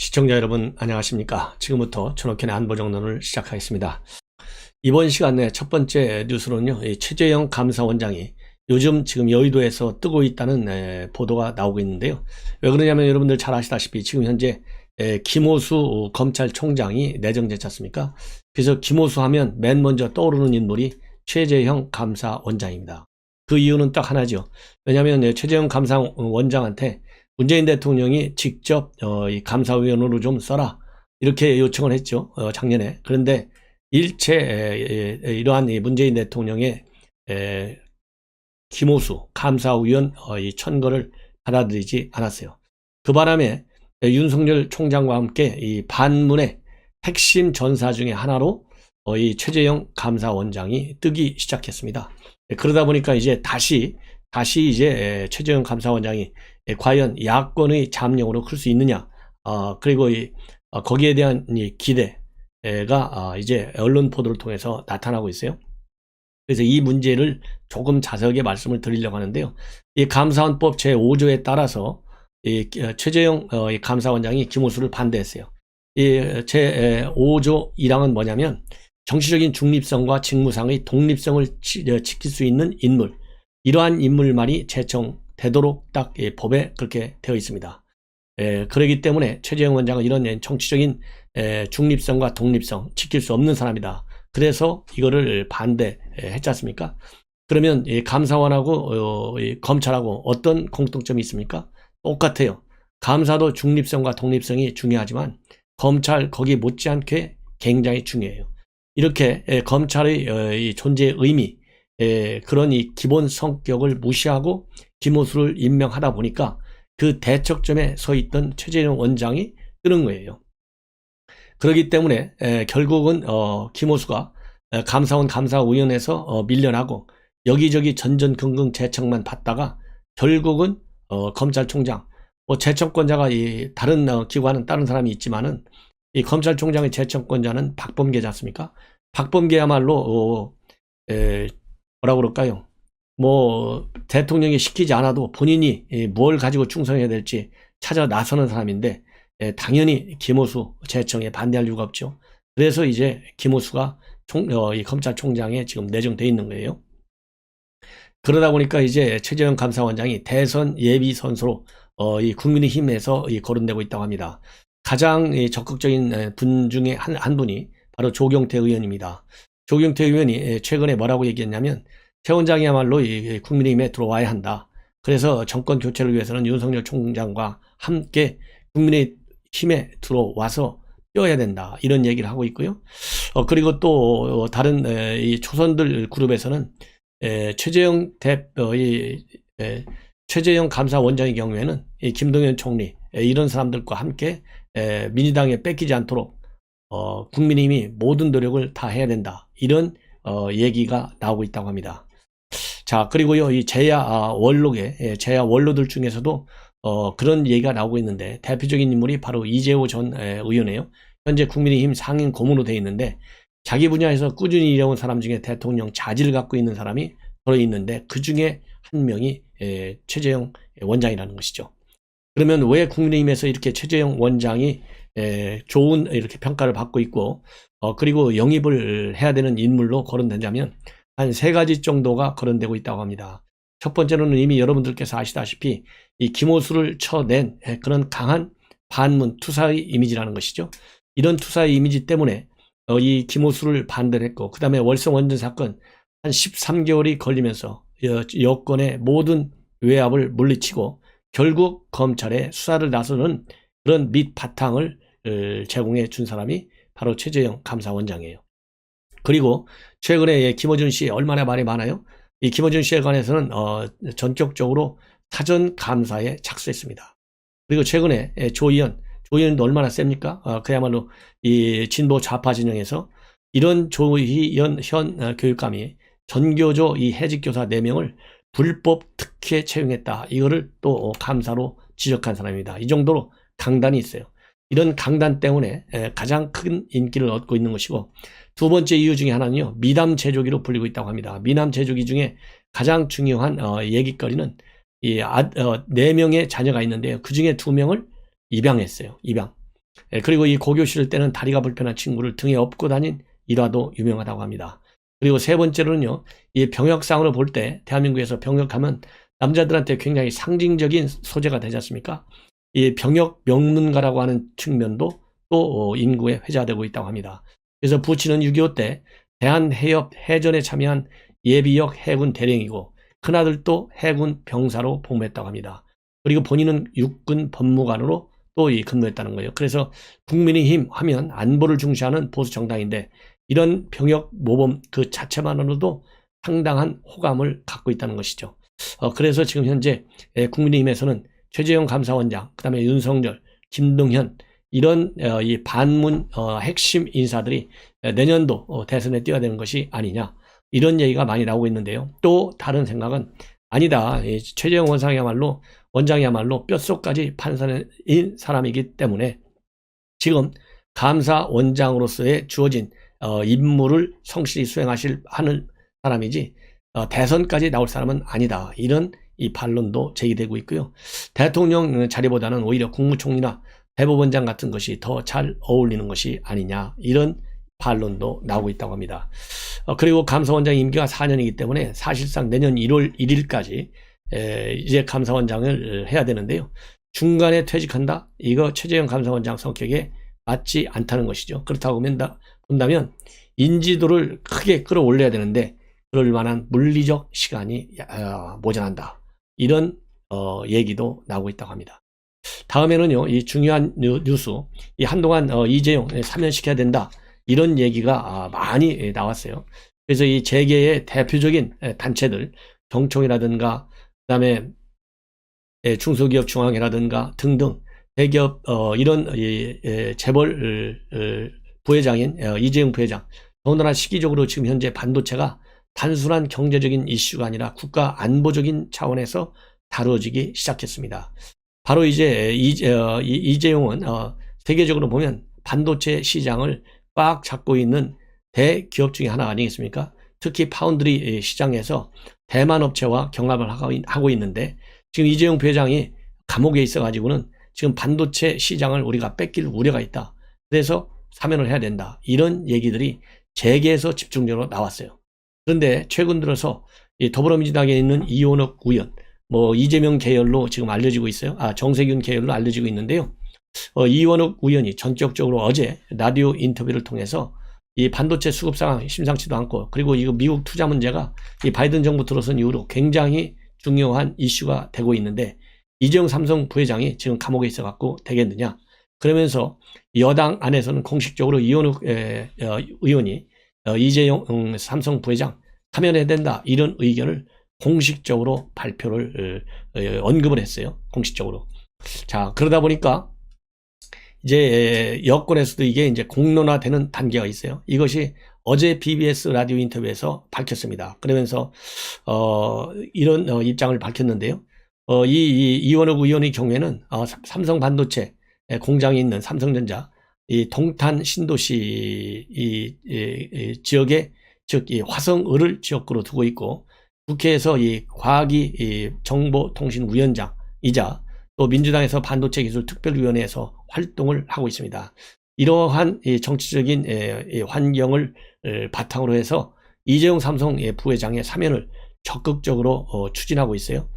시청자 여러분 안녕하십니까. 지금부터 전옥현의 안보정론을 시작하겠습니다. 이번 시간에 첫 번째 뉴스로는요, 이 최재형 감사원장이 요즘 지금 여의도에서 뜨고 있다는 보도가 나오고 있는데요. 왜 그러냐면 여러분들 잘 아시다시피 지금 현재 김호수 검찰총장이 내정됐지 않습니까? 그래서 김호수 하면 맨 먼저 떠오르는 인물이 최재형 감사원장입니다. 그 이유는 딱 하나죠. 왜냐하면 최재형 감사원장한테 문재인 대통령이 직접 이 감사위원으로 좀 써라 이렇게 요청을 했죠. 작년에. 그런데 일체 이러한 문재인 대통령의 김호수 감사위원 이 천거를 받아들이지 않았어요. 그 바람에 윤석열 총장과 함께 이 반문의 핵심 전사 중에 하나로 이 최재형 감사원장이 뜨기 시작했습니다. 그러다 보니까 이제 다시 이제 최재형 감사원장이 과연 야권의 잠룡으로 클 수 있느냐, 그리고 거기에 대한 이 기대가 이제 언론 보도를 통해서 나타나고 있어요. 그래서 이 문제를 조금 자세하게 말씀을 드리려고 하는데요. 이 감사원법 제5조에 따라서 이 최재형 감사원장이 김호수를 반대했어요. 이 제5조 1항은 뭐냐면 정치적인 중립성과 직무상의 독립성을 지킬 수 있는 인물, 이러한 인물만이 제청되도록 딱 법에 그렇게 되어 있습니다. 그렇기 때문에 최재형 원장은 이런 정치적인 중립성과 독립성 지킬 수 없는 사람이다. 그래서 이거를 반대했지 않습니까? 그러면 감사원하고 검찰하고 어떤 공통점이 있습니까? 똑같아요. 감사도 중립성과 독립성이 중요하지만 검찰 거기 못지않게 굉장히 중요해요. 이렇게 검찰의 존재의 의미, 그런 이 기본 성격을 무시하고 김호수를 임명하다 보니까 그 대척점에 서 있던 최재형 원장이 뜨는 거예요. 그렇기 때문에 결국은 김호수가 감사원 감사위원회에서 밀려나고 여기저기 전전긍긍 재청만 받다가 결국은 검찰총장, 재청권자가 이 다른 기관은 다른 사람이 있지만은 이 검찰총장의 재청권자는 박범계지 않습니까? 박범계야말로 뭐라 그럴까요? 뭐 대통령이 시키지 않아도 본인이 뭘 가지고 충성해야 될지 찾아 나서는 사람인데 당연히 김호수 재청에 반대할 이유가 없죠. 그래서 이제 김호수가 이 검찰총장에 지금 내정돼 있는 거예요. 그러다 보니까 이제 최재형 감사원장이 대선 예비 선수로 이 국민의힘에서 거론되고 있다고 합니다. 가장 적극적인 분 중에 한 분이 바로 조경태 의원입니다. 조경태 의원이 최근에 뭐라고 얘기했냐면 최 원장이야말로 국민의힘에 들어와야 한다. 그래서 정권 교체를 위해서는 윤석열 총장과 함께 국민의힘에 들어와서 뛰어야 된다. 이런 얘기를 하고 있고요. 그리고 또 다른 이 초선들 그룹에서는 최재형 감사원장의 경우에는 김동연 총리 이런 사람들과 함께 민주당에 뺏기지 않도록 국민의힘이 모든 노력을 다 해야 된다. 이런 얘기가 나오고 있다고 합니다. 자, 그리고요, 이 제야 원로들 중에서도 그런 얘기가 나오고 있는데 대표적인 인물이 바로 이재호 전 의원이에요. 현재 국민의힘 상임 고문으로 되어 있는데 자기 분야에서 꾸준히 일해온 사람 중에 대통령 자질을 갖고 있는 사람이 들어있는데 그 중에 한 명이 최재형 원장이라는 것이죠. 그러면 왜 국민의힘에서 이렇게 최재형 원장이 좋은 이렇게 평가를 받고 있고 그리고 영입을 해야 되는 인물로 거론되냐면 한 3가지 정도가 거론되고 있다고 합니다. 첫 번째로는 이미 여러분들께서 아시다시피 이 김호수를 쳐낸 그런 강한 반문 투사의 이미지라는 것이죠. 이런 투사의 이미지 때문에 이 김호수를 반대를 했고 그 다음에 월성 원전 사건 한 13개월이 걸리면서 여권의 모든 외압을 물리치고 결국 검찰에 수사를 나서는 그런 밑바탕을 제공해 준 사람이 바로 최재형 감사원장이에요. 그리고 최근에 김어준 씨 얼마나 말이 많아요? 이 김어준 씨에 관해서는 전격적으로 사전 감사에 착수했습니다. 그리고 최근에 조희연도 얼마나 셉니까? 그야말로 이 진보 좌파 진영에서 이런 조희연 현 교육감이 전교조 이 해직교사 4명을 불법 특혜 채용했다. 이거를 또 감사로 지적한 사람입니다. 이 정도로 강단이 있어요. 이런 강단 때문에 가장 큰 인기를 얻고 있는 것이고 두 번째 이유 중에 하나는요. 미남 제조기로 불리고 있다고 합니다. 미남 제조기 중에 가장 중요한 얘기거리는 이 4명의 자녀가 있는데요. 그 중에 2명을 입양했어요. 입양. 그리고 이 고교 실을 때는 다리가 불편한 친구를 등에 업고 다닌 일화도 유명하다고 합니다. 그리고 세 번째로는요, 이 병역상으로 볼 때 대한민국에서 병역하면 남자들한테 굉장히 상징적인 소재가 되지 않습니까? 이 병역 명문가라고 하는 측면도 또 인구에 회자되고 있다고 합니다. 그래서 부친은 6.25 때 대한해협 해전에 참여한 예비역 해군 대령이고 큰아들도 해군 병사로 복무했다고 합니다. 그리고 본인은 육군 법무관으로 또 근무했다는 거예요. 그래서 국민의힘 하면 안보를 중시하는 보수 정당인데 이런 병역 모범 그 자체만으로도 상당한 호감을 갖고 있다는 것이죠. 그래서 지금 현재 국민의힘에서는 최재형 감사원장, 그 다음에 윤석열, 김동연 이런 이 반문 핵심 인사들이 내년도 대선에 뛰어야 되는 것이 아니냐 이런 얘기가 많이 나오고 있는데요. 또 다른 생각은 아니다. 최재형 원장이야말로 뼛속까지 판사인 사람이기 때문에 지금 감사원장으로서의 주어진 임무를 성실히 하는 사람이지 대선까지 나올 사람은 아니다. 이런 이 반론도 제기되고 있고요. 대통령 자리보다는 오히려 국무총리나 대법원장 같은 것이 더 잘 어울리는 것이 아니냐 이런 반론도 나오고 있다고 합니다. 그리고 감사원장 임기가 4년이기 때문에 사실상 내년 1월 1일까지 이제 감사원장을 해야 되는데요. 중간에 퇴직한다? 이거 최재형 감사원장 성격에 맞지 않다는 것이죠. 그렇다고 본다면 인지도를 크게 끌어올려야 되는데 그럴 만한 물리적 시간이 모자란다. 이런 얘기도 나오고 있다고 합니다. 다음에는요, 이 중요한 뉴스, 이 한동안 이재용 사면시켜야 된다. 이런 얘기가 많이 나왔어요. 그래서 이 재계의 대표적인 단체들, 경총이라든가, 그 다음에 중소기업 중앙회라든가 등등 대기업 이런 재벌 부회장인 이재용 부회장, 더군다나 시기적으로 지금 현재 반도체가 단순한 경제적인 이슈가 아니라 국가 안보적인 차원에서 다루어지기 시작했습니다. 바로 이제 이재용은 세계적으로 보면 반도체 시장을 꽉 잡고 있는 대기업 중에 하나 아니겠습니까? 특히 파운드리 시장에서 대만 업체와 경합을 하고 있는데 지금 이재용 부회장이 감옥에 있어가지고는 지금 반도체 시장을 우리가 뺏길 우려가 있다. 그래서 사면을 해야 된다. 이런 얘기들이 재계에서 집중적으로 나왔어요. 그런데 최근 들어서 이 더불어민주당에 있는 이원욱 의원, 이재명 계열로 지금 알려지고 있어요. 정세균 계열로 알려지고 있는데요. 이원욱 의원이 전격적으로 어제 라디오 인터뷰를 통해서 이 반도체 수급 상황 심상치도 않고 그리고 이거 미국 투자 문제가 이 바이든 정부 들어선 이후로 굉장히 중요한 이슈가 되고 있는데 이재용 삼성 부회장이 지금 감옥에 있어 갖고 되겠느냐. 그러면서 여당 안에서는 공식적으로 이원욱 의원이 이재용 삼성 부회장 사면해야 된다. 이런 의견을 공식적으로 발표를 언급을 했어요. 공식적으로. 자, 그러다 보니까 이제 여권에서도 이게 이제 공론화되는 단계가 있어요. 이것이 어제 BBS 라디오 인터뷰에서 밝혔습니다. 그러면서 이런 입장을 밝혔는데요. 이원욱 의원의 경우에는 삼성 반도체 공장이 있는 삼성전자 이 동탄 신도시 이 지역에 즉 이 화성을을 지역구로 두고 있고 국회에서 이 과학이 정보통신위원장이자 또 민주당에서 반도체기술특별위원회에서 활동을 하고 있습니다. 이러한 정치적인 환경을 바탕으로 해서 이재용 삼성 부회장의 사면을 적극적으로 추진하고 있어요.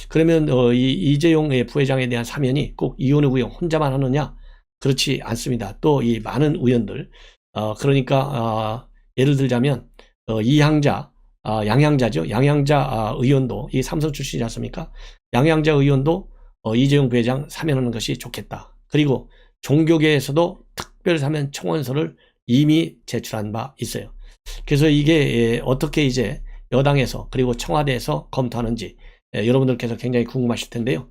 그러면 이재용 부회장에 대한 사면이 꼭 이원욱 의원 혼자만 하느냐? 그렇지 않습니다. 또 이 많은 의원들 그러니까 예를 들자면 이향자 양향자죠. 양향자 의원도 이 삼성 출신이지 않습니까? 양향자 의원도 이재용 부회장 사면하는 것이 좋겠다. 그리고 종교계에서도 특별사면 청원서를 이미 제출한 바 있어요. 그래서 이게 어떻게 이제 여당에서 그리고 청와대에서 검토하는지 여러분들께서 굉장히 궁금하실 텐데요.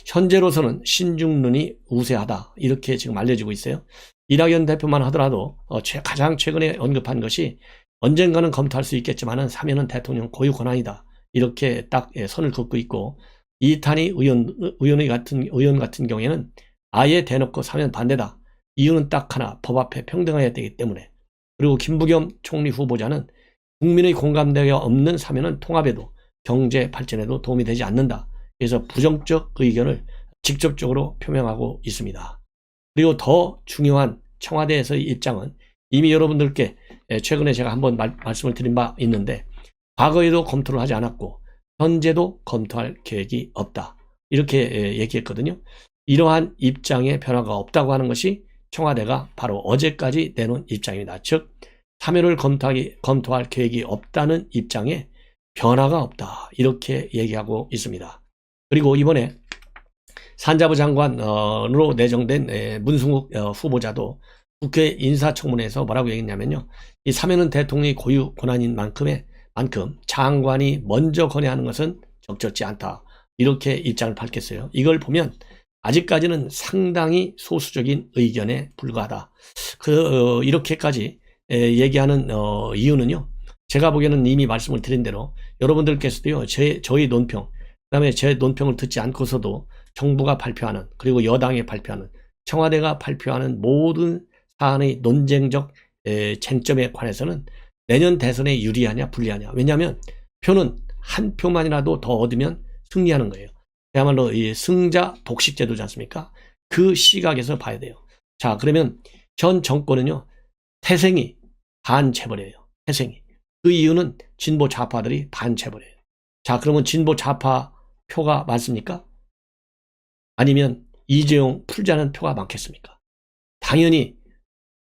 현재로서는 신중론이 우세하다. 이렇게 지금 알려지고 있어요. 이낙연 대표만 하더라도 가장 최근에 언급한 것이 언젠가는 검토할 수 있겠지만은 사면은 대통령 고유 권한이다. 이렇게 딱 선을 긋고 있고 이탄희 의원 같은 경우에는 아예 대놓고 사면 반대다. 이유는 딱 하나, 법 앞에 평등해야 되기 때문에. 그리고 김부겸 총리 후보자는 국민의 공감대가 없는 사면은 통합에도 경제 발전에도 도움이 되지 않는다. 그래서 부정적 의견을 직접적으로 표명하고 있습니다. 그리고 더 중요한 청와대에서의 입장은 이미 여러분들께 최근에 제가 한번 말씀을 드린 바 있는데, 과거에도 검토를 하지 않았고 현재도 검토할 계획이 없다, 이렇게 얘기했거든요. 이러한 입장에 변화가 없다고 하는 것이 청와대가 바로 어제까지 내놓은 입장입니다. 즉 참여를 검토할 계획이 없다는 입장에 변화가 없다, 이렇게 얘기하고 있습니다. 그리고 이번에 산자부 장관으로 내정된 문승욱 후보자도 국회 인사청문회에서 뭐라고 얘기했냐면요, 이 사면은 대통령이 고유 권한인 만큼 장관이 먼저 건의하는 것은 적절치 않다, 이렇게 입장을 밝혔어요. 이걸 보면 아직까지는 상당히 소수적인 의견에 불과하다. 이렇게까지 얘기하는 이유는요, 제가 보기에는 이미 말씀을 드린 대로 여러분들께서도요, 저희 논평, 그다음에 제 논평을 듣지 않고서도 정부가 발표하는, 그리고 여당이 발표하는, 청와대가 발표하는 모든 사안의 논쟁적 쟁점에 관해서는 내년 대선에 유리하냐 불리하냐, 왜냐하면 표는 한 표만이라도 더 얻으면 승리하는 거예요. 그야말로 이 승자 독식 제도지 않습니까? 그 시각에서 봐야 돼요. 자, 그러면 현 정권은요, 태생이 반체벌이에요. 태생이. 그 이유는 진보 좌파들이 반체벌이에요. 자, 그러면 진보 좌파 표가 많습니까? 아니면 이재용 풀자는 표가 많겠습니까? 당연히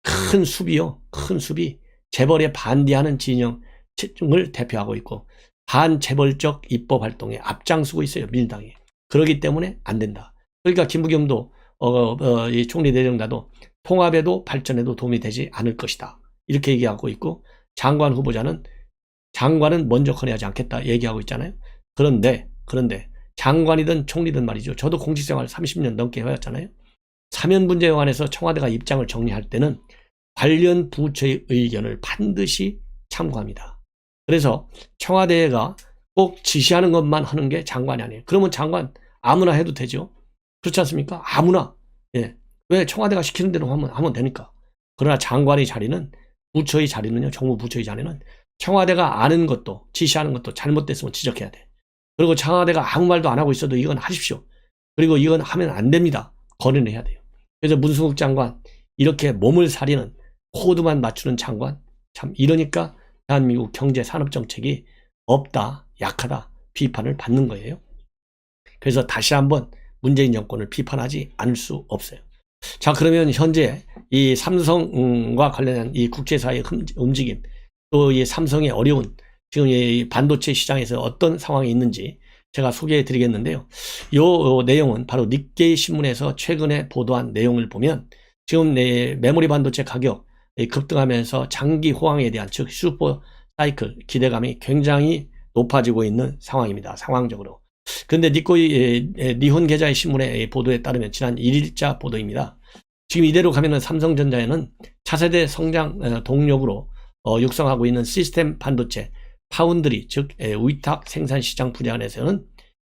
큰 수비, 재벌에 반대하는 진영을 대표하고 있고 반재벌적 입법 활동에 앞장서고 있어요, 민주당이. 그렇기 때문에 안 된다. 그러니까 김부겸도 이 총리 내정자도 통합에도 발전에도 도움이 되지 않을 것이다, 이렇게 얘기하고 있고, 장관 후보자는 장관은 먼저 건의하지 않겠다 얘기하고 있잖아요. 그런데 장관이든 총리든 말이죠, 저도 공직생활 30년 넘게 해왔잖아요. 사면 문제에 관해서 청와대가 입장을 정리할 때는 관련 부처의 의견을 반드시 참고합니다. 그래서 청와대가 꼭 지시하는 것만 하는 게 장관이 아니에요. 그러면 장관 아무나 해도 되죠. 그렇지 않습니까? 아무나. 예. 왜? 청와대가 시키는 대로 하면 되니까. 그러나 장관의 자리는, 부처의 자리는요, 정부 부처의 자리는 청와대가 아는 것도, 지시하는 것도 잘못됐으면 지적해야 돼. 그리고 청와대가 아무 말도 안 하고 있어도 이건 하십시오, 그리고 이건 하면 안 됩니다, 건의를 해야 돼요. 그래서 문승욱 장관, 이렇게 몸을 사리는, 코드만 맞추는 장관, 참 이러니까 대한민국 경제 산업 정책이 없다, 약하다 비판을 받는 거예요. 그래서 다시 한번 문재인 정권을 비판하지 않을 수 없어요. 자, 그러면 현재 이 삼성과 관련한 이 국제사회의 움직임, 또 이 삼성의 어려운 지금 이 반도체 시장에서 어떤 상황이 있는지 제가 소개해 드리겠는데요. 요 내용은 바로 니케이 신문에서 최근에 보도한 내용을 보면, 지금 메모리 반도체 가격 급등하면서 장기 호황에 대한, 즉 슈퍼 사이클 기대감이 굉장히 높아지고 있는 상황입니다, 상황적으로. 근데 니혼 계좌의 신문의 보도에 따르면 지난 1일자 보도입니다. 지금 이대로 가면은 삼성전자에는 차세대 성장 동력으로 육성하고 있는 시스템 반도체 파운드리, 즉 위탁 생산 시장 분야에서는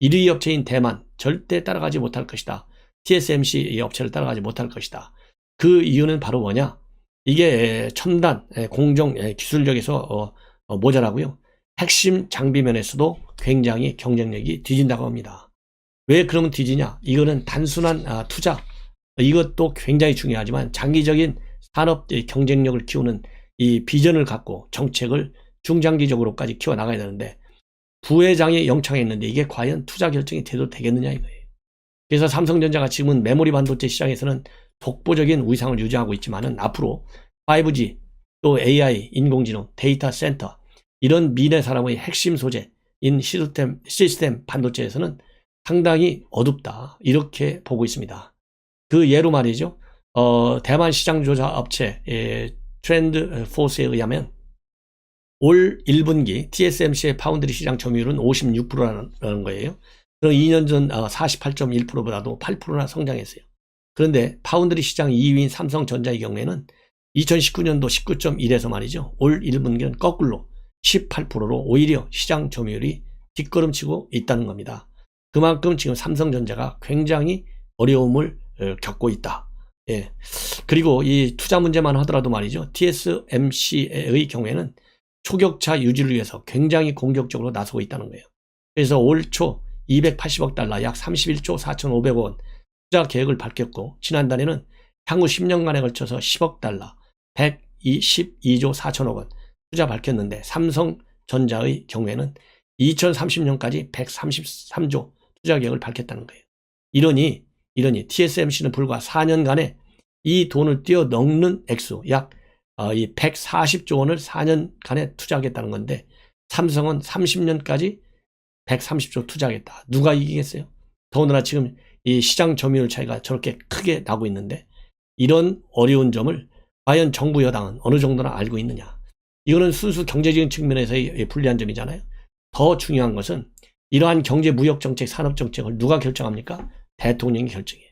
1위 업체인 대만 절대 따라가지 못할 것이다. TSMC 업체를 따라가지 못할 것이다. 그 이유는 바로 뭐냐? 이게 첨단 공정 기술력에서 모자라고요, 핵심 장비면에서도 굉장히 경쟁력이 뒤진다고 합니다. 왜 그러면 뒤지냐? 이거는 단순한 투자, 이것도 굉장히 중요하지만 장기적인 산업 경쟁력을 키우는 이 비전을 갖고 정책을 중장기적으로까지 키워나가야 되는데, 부회장이 영창했는데 이게 과연 투자 결정이 돼도 되겠느냐 이거예요. 그래서 삼성전자가 지금은 메모리 반도체 시장에서는 독보적인 위상을 유지하고 있지만은 앞으로 5G, 또 AI, 인공지능, 데이터 센터, 이런 미래 산업의 핵심 소재인 시스템 반도체에서는 상당히 어둡다, 이렇게 보고 있습니다. 그 예로 말이죠, 대만 시장조사 업체 트렌드 포스에 의하면 올 1분기 TSMC의 파운드리 시장 점유율은 56%라는 거예요. 그럼 2년 전 48.1%보다도 8%나 성장했어요. 그런데 파운드리 시장 2위인 삼성전자의 경우에는 2019년도 19.1에서 말이죠, 올 1분기는 거꾸로 18%로 오히려 시장 점유율이 뒷걸음치고 있다는 겁니다. 그만큼 지금 삼성전자가 굉장히 어려움을 겪고 있다. 예. 그리고 이 투자 문제만 하더라도 말이죠, TSMC의 경우에는 초격차 유지를 위해서 굉장히 공격적으로 나서고 있다는 거예요. 그래서 올 초 280억 달러, 약 31조 4,500억 원 투자 계획을 밝혔고, 지난달에는 향후 10년간에 걸쳐서 10억 달러, 112조 4천억 원 투자 밝혔는데 삼성전자의 경우에는 2030년까지 133조 투자 계획을 밝혔다는 거예요. 이러니 TSMC는 불과 4년간에 이 돈을 뛰어넘는 액수 약 140조 원을 4년간에 투자하겠다는 건데 삼성은 30년까지 130조 투자하겠다. 누가 이기겠어요? 더군다나 지금 이 시장 점유율 차이가 저렇게 크게 나고 있는데 이런 어려운 점을 과연 정부 여당은 어느 정도나 알고 있느냐. 이거는 순수 경제적인 측면에서의 불리한 점이잖아요. 더 중요한 것은 이러한 경제 무역 정책, 산업 정책을 누가 결정합니까? 대통령이 결정해요.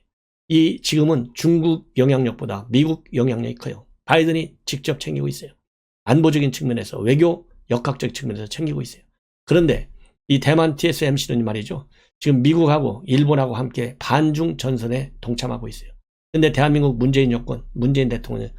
지금은 중국 영향력보다 미국 영향력이 커요. 바이든이 직접 챙기고 있어요. 안보적인 측면에서, 외교 역학적 측면에서 챙기고 있어요. 그런데 이 대만 TSMC는 말이죠. 지금 미국하고 일본하고 함께 반중 전선에 동참하고 있어요. 근데 대한민국 문재인 여권, 문재인 대통령은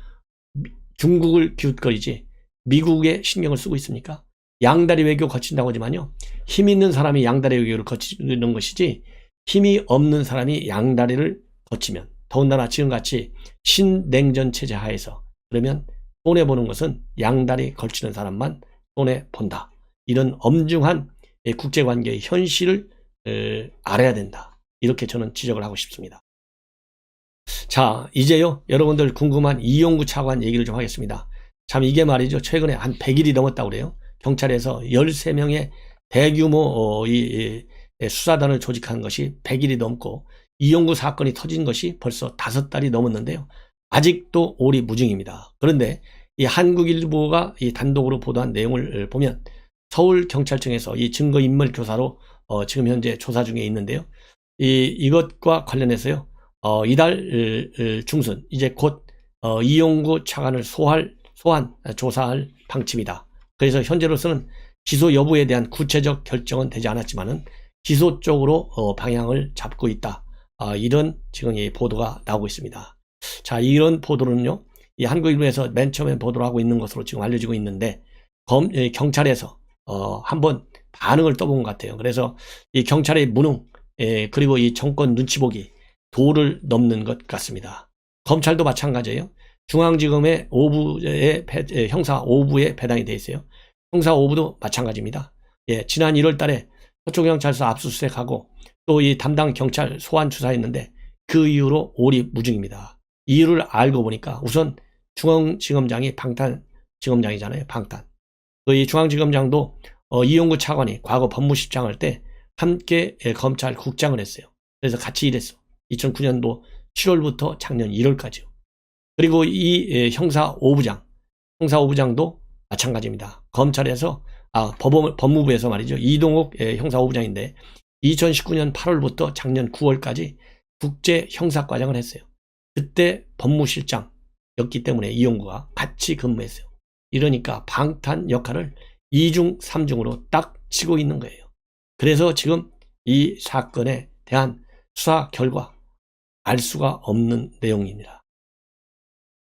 중국을 기웃거리지 미국에 신경을 쓰고 있습니까? 양다리 외교 거친다고 하지만요. 힘 있는 사람이 양다리 외교를 거치는 것이지 힘이 없는 사람이 양다리를 거치면, 더군다나 지금같이 신냉전 체제 하에서 그러면 손해보는 것은 양다리 걸치는 사람만 손해본다. 이런 엄중한 국제관계의 현실을 알아야 된다. 이렇게 저는 지적을 하고 싶습니다. 자, 이제요, 여러분들 궁금한 이용구 차관 얘기를 좀 하겠습니다. 참 이게 말이죠. 최근에 한 100일이 넘었다고 그래요. 경찰에서 13명의 대규모 수사단을 조직한 것이 100일이 넘고 이용구 사건이 터진 것이 벌써 5달이 넘었는데요. 아직도 오리무중입니다. 그런데 이 한국일보가 이 단독으로 보도한 내용을 보면 서울경찰청에서 이 증거인멸 교사로 지금 현재 조사 중에 있는데요. 이것과 관련해서요. 이달 중순 이제 곧 이용구 차관을 소환 조사할 방침이다. 그래서 현재로서는 기소 여부에 대한 구체적 결정은 되지 않았지만은 기소 쪽으로 방향을 잡고 있다. 이런 지금 이 보도가 나오고 있습니다. 자, 이런 보도는요, 이 한국일보에서 맨 처음에 보도를 하고 있는 것으로 지금 알려지고 있는데 경찰에서 한번 반응을 떠본 것 같아요. 그래서 이 경찰의 무능 그리고 이 정권 눈치 보기 도를 넘는 것 같습니다. 검찰도 마찬가지예요. 중앙지검의 5부의 형사 5부에 배당이 되어 있어요. 형사 5부도 마찬가지입니다. 지난 1월 달에 서초경찰서 압수수색하고 또 이 담당 경찰 소환 추사했는데 그 이후로 오리무중입니다. 이유를 알고 보니까 우선 중앙지검장이 방탄지검장이잖아요. 방탄. 이 중앙지검장도 이용구 차관이 과거 법무실장 할 때 함께 검찰국장을 했어요. 그래서 같이 일했어. 2009년도 7월부터 작년 1월까지요. 그리고 이 형사 5부장도 마찬가지입니다. 검찰에서 법무부에서 말이죠. 이동욱 형사 5부장인데 2019년 8월부터 작년 9월까지 국제 형사과장을 했어요. 그때 법무실장이었기 때문에 이용구가 같이 근무했어요. 이러니까 방탄 역할을 2중 3중으로 딱 치고 있는 거예요. 그래서 지금 이 사건에 대한 수사 결과 알 수가 없는 내용입니다.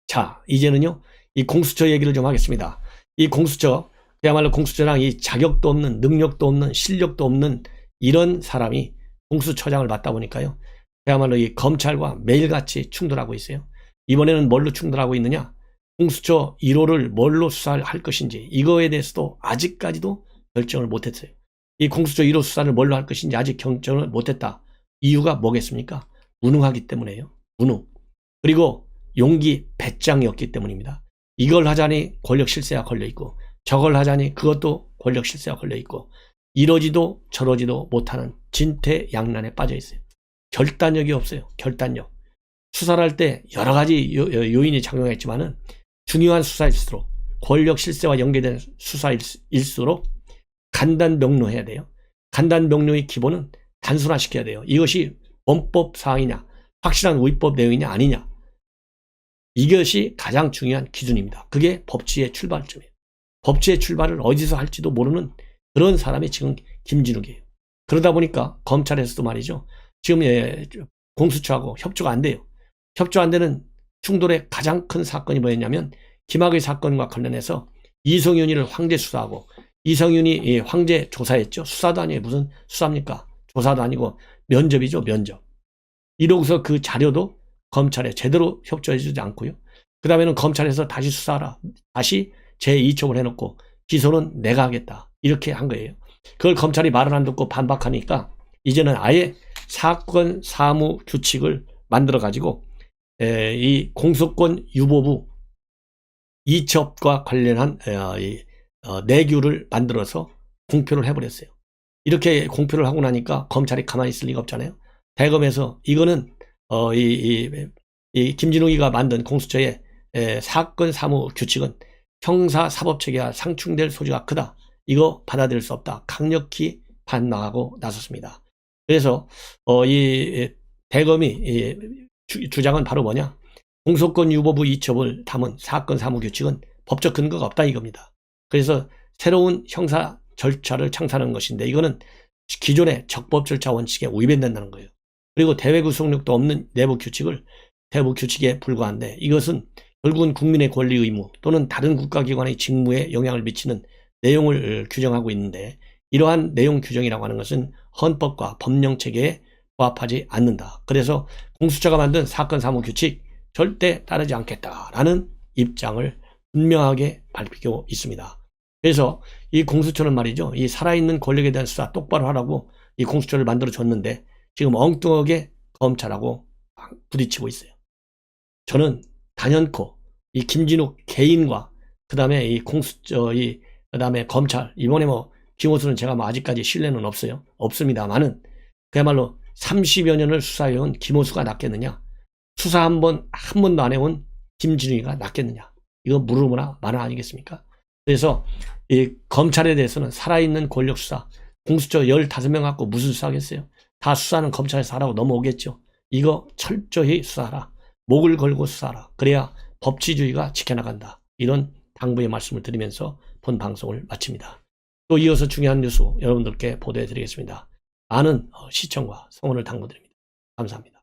자, 이제는요, 이 공수처 얘기를 좀 하겠습니다. 이 공수처, 그야말로 공수처랑 이 자격도 없는, 능력도 없는, 실력도 없는 이런 사람이 공수처장을 맡다 보니까요, 그야말로 이 검찰과 매일같이 충돌하고 있어요. 이번에는 뭘로 충돌하고 있느냐? 공수처 1호를 뭘로 수사할 것인지, 이거에 대해서도 아직까지도 결정을 못했어요. 이 공수처 1호 수사를 뭘로 할 것인지 아직 결정을 못했다. 이유가 뭐겠습니까? 무능하기 때문이에요. 무능. 그리고 용기 배짱이었기 때문입니다. 이걸 하자니 권력 실세가 걸려있고, 저걸 하자니 그것도 권력 실세가 걸려있고, 이러지도 저러지도 못하는 진퇴양난에 빠져있어요. 결단력이 없어요. 결단력. 수사를 할 때 여러 가지 요인이 작용했지만은 중요한 수사일수록, 권력 실세와 연계된 수사일수록 간단명료해야 돼요. 간단명료의 기본은 단순화시켜야 돼요. 이것이 원법 사항이냐, 확실한 위법 내용이냐 아니냐, 이것이 가장 중요한 기준입니다. 그게 법치의 출발점이에요. 법치의 출발을 어디서 할지도 모르는 그런 사람이 지금 김진욱이에요. 그러다 보니까 검찰에서도 말이죠, 지금 공수처하고 협조가 안 돼요. 협조 안 되는 충돌의 가장 큰 사건이 뭐였냐면 김학의 사건과 관련해서 이성윤이를 황제 수사하고, 이성윤이 황제 조사했죠. 수사도 아니에요. 무슨 수사입니까? 조사도 아니고 면접이죠. 면접. 이러고서 그 자료도 검찰에 제대로 협조해주지 않고요. 그 다음에는 검찰에서 다시 수사하라. 다시 제2촉을 해놓고 기소는 내가 하겠다. 이렇게 한 거예요. 그걸 검찰이 말을 안 듣고 반박하니까 이제는 아예 사건 사무 규칙을 만들어 가지고 이 공소권 유보부 이첩과 관련한 내규를 만들어서 공표를 해버렸어요. 이렇게 공표를 하고 나니까 검찰이 가만히 있을 리가 없잖아요. 대검에서 이거는 이 김진욱이가 만든 공수처의 사건 사무 규칙은 형사사법체계와 상충될 소지가 크다. 이거 받아들일 수 없다. 강력히 반박하고 나섰습니다. 그래서 이 대검이 주장은 바로 뭐냐? 공소권 유보부 이첩을 담은 사건 사무 규칙은 법적 근거가 없다 이겁니다. 그래서 새로운 형사 절차를 창설하는 것인데 이거는 기존의 적법 절차 원칙에 위반된다는 거예요. 그리고 대외 구속력도 없는 내부 규칙을 대부 규칙에 불과한데 이것은 결국은 국민의 권리 의무 또는 다른 국가기관의 직무에 영향을 미치는 내용을 규정하고 있는데 이러한 내용 규정이라고 하는 것은 헌법과 법령체계에 부합하지 않는다. 그래서 공수처가 만든 사건 사무 규칙 절대 따르지 않겠다라는 입장을 분명하게 밝히고 있습니다. 그래서 이 공수처는 말이죠. 이 살아있는 권력에 대한 수사 똑바로 하라고 이 공수처를 만들어줬는데 지금 엉뚱하게 검찰하고 부딪히고 있어요. 저는 단연코 이 김진욱 개인과 그 다음에 이 공수처, 그 다음에 검찰, 이번에 뭐 김호수는 제가 뭐 아직까지 신뢰는 없어요. 없습니다만은 그야말로 30여 년을 수사해온 김호수가 낫겠느냐? 수사 한 번도 안 해온 김진욱이가 낫겠느냐? 이거 물어보나 마나 아니겠습니까? 그래서 이 검찰에 대해서는 살아있는 권력 수사, 공수처 15명 갖고 무슨 수사하겠어요? 다 수사는 검찰에서 하라고 넘어오겠죠. 이거 철저히 수사하라. 목을 걸고 수사하라. 그래야 법치주의가 지켜나간다. 이런 당부의 말씀을 드리면서 본 방송을 마칩니다. 또 이어서 중요한 뉴스 여러분들께 보도해 드리겠습니다. 많은 시청과 성원을 당부드립니다. 감사합니다.